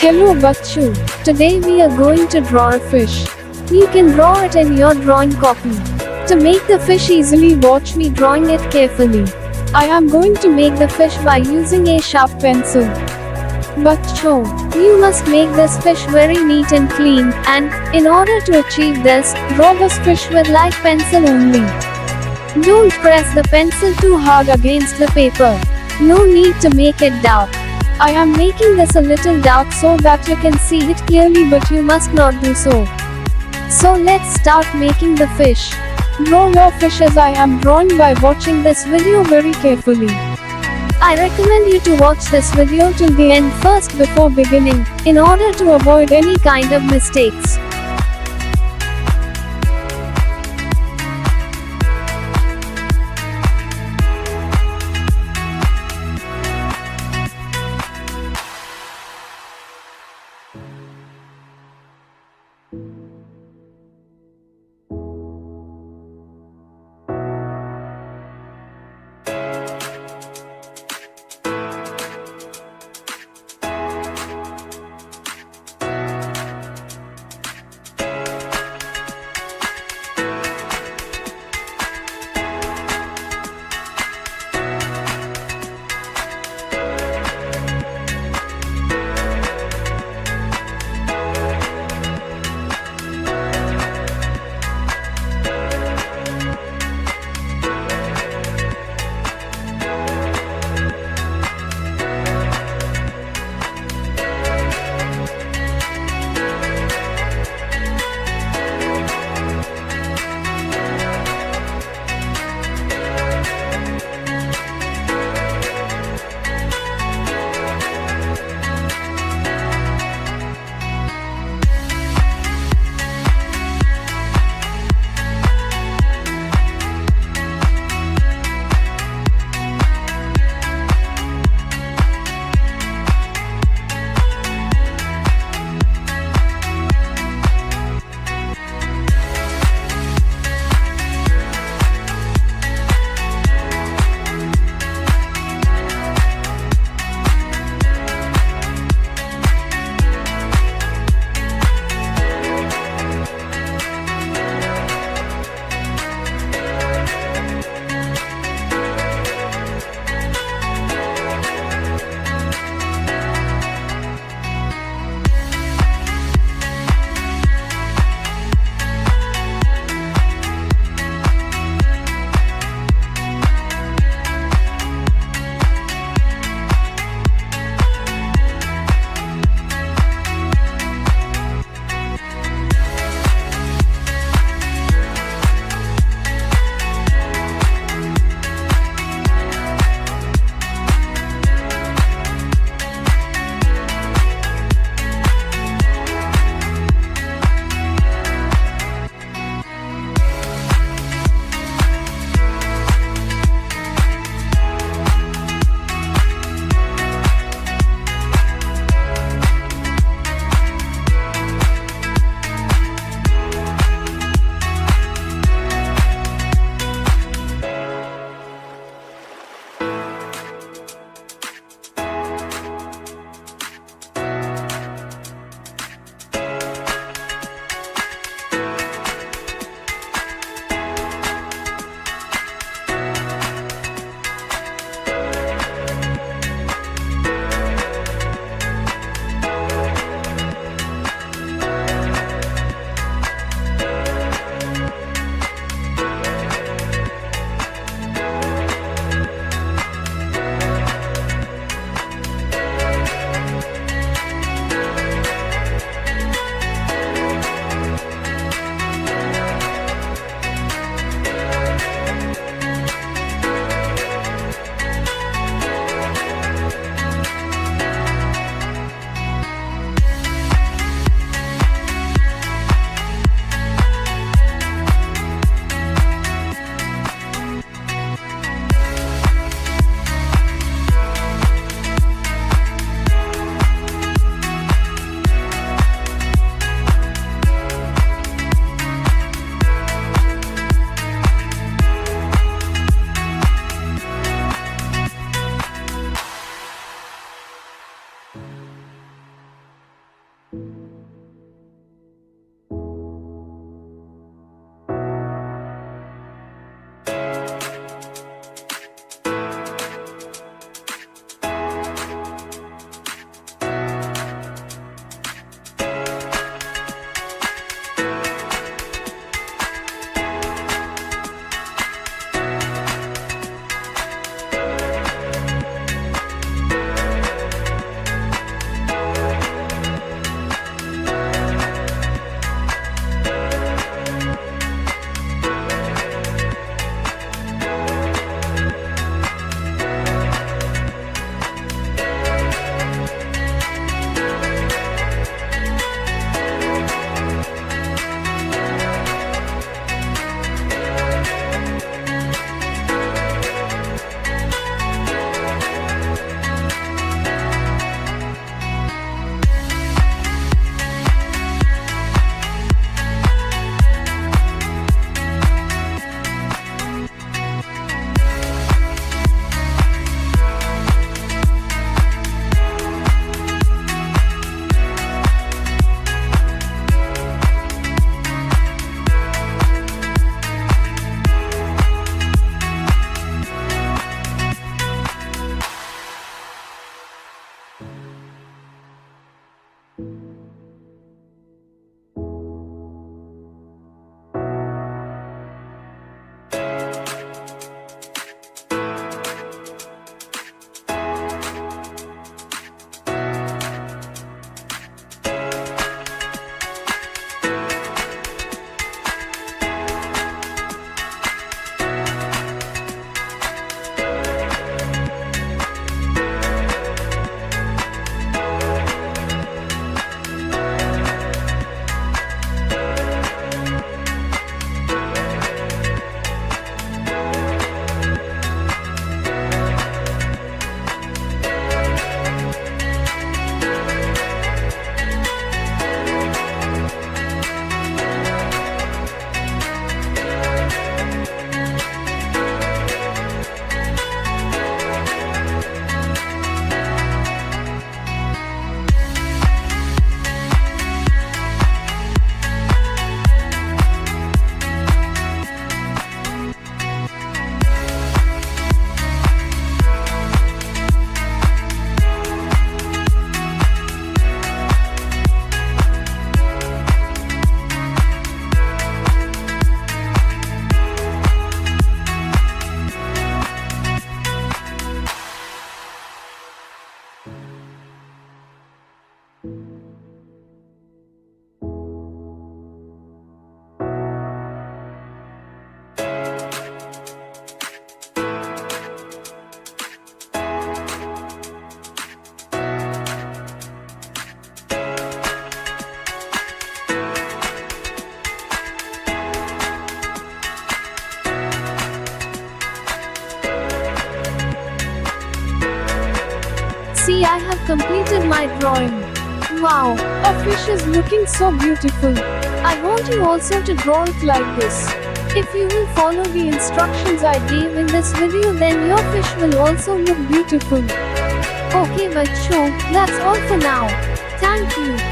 Hello Bachu. Today we are going to draw a fish. You can draw it in your drawing copy. To make the fish easily, watch me drawing it carefully. I am going to make the fish by using a sharp pencil. Bachu, you must make this fish very neat and clean, and in order to achieve this, draw this fish with light pencil only. Don't press the pencil too hard against the paper. No need to make it dark. I am making this a little dark so that you can see it clearly, but you must not do so. So let's start making the fish. Draw your fish as I am drawing by watching this video very carefully. I recommend you to watch this video till the end first before beginning, in order to avoid any kind of mistakes. Finally, I have completed my drawing. Wow, a fish is looking so beautiful. I want you also to draw it like this. If you will follow the instructions I gave in this video, then your fish will also look beautiful. Okay, Bachcho, that's all for now. Thank you.